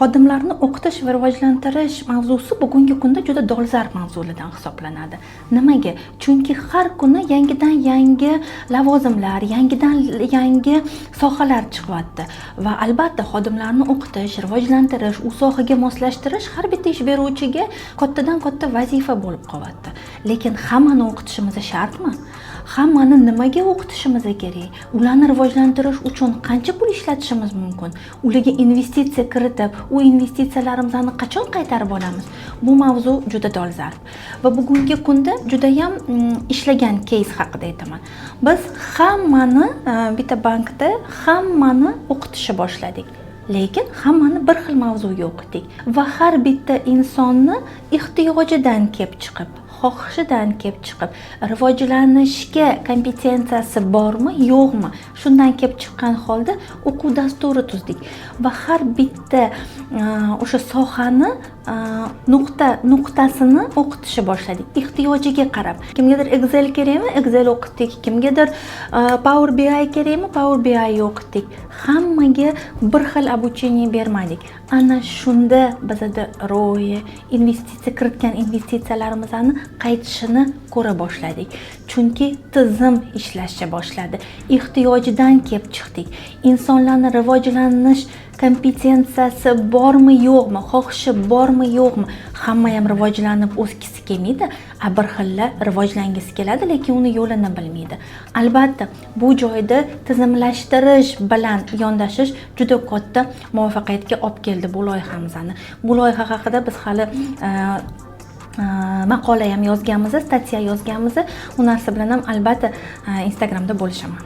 Xodimlarni o'qitish va rivojlantirish mavzusi bugungi kunda juda dolzarb mavzulardan hisoblanadi. Nimaga? Chunki har kuni yangidan yangi lavozimlar, yangidan yangi sohalar chiqyapti va albatta xodimlarni o'qitish, rivojlantirish, u sohaga moslashtirish har bitta ish beruvchiga kattadan katta vazifa bo'lib qolyapti. Lekin hammani o'qitishimiz shartmi? Hammani nimaga o'qitishimiz kerak? Ularni rivojlantirish uchun qancha pul ishlatishimiz mumkin? Ularga investitsiya kiritib, u investitsiyalarimizni qachon qaytarib olamiz? Bu mavzu juda dolzarb. Va bugungi kunda juda ham ishlagan case haqida aytaman. Biz hammani bitta bankda hammani o'qitishni boshladik. Lekin hammani bir xil mavzuga o'qitdik va har bitta insonni ehtiyojidan kelib chiqib, xohishidan kelib chiqib, rivojlanishga kompetensiyasi bormi, yo'qmi? Shundan kelib chiqqan holda o'quv dasturi tuzdik va har bitta o'sha sohani nuqtasini o'qitishni boshladik. Ehtiyojiga qarab. Kimgadir Excel kerakmi? Excel o'qitdik. Kimgadir Power BI kerakmi? Power BI o'qitdik. Hammaga bir xil обучение bermadik. Ana shunda bizda ro'yi, investitsiya kiritgan investitsiyalarimizni qaytishini ko'ra boshladik. Chunki tizim ishlashga boshladi. Ehtiyojidan kelib chiqdik. Insonlarning rivojlanish kompetensiyasi bormi, yo'qmi, xohishi bormi, yo'qmi? Hamma ham rivojlanib o'sgisi kelmaydi, bir xilla rivojlangisi keladi, lekin uni yo'lini bilmaydi. Albatta, bu joyda tizimlashtirish bilan yondashish juda katta muvaffaqiyatga olib keldi bu loyihamizni. Bu loyiha haqida biz hali maqola ham yozganmiz, statya yozganmiz. U narsa bilan ham albatta Instagramda bo'lishaman.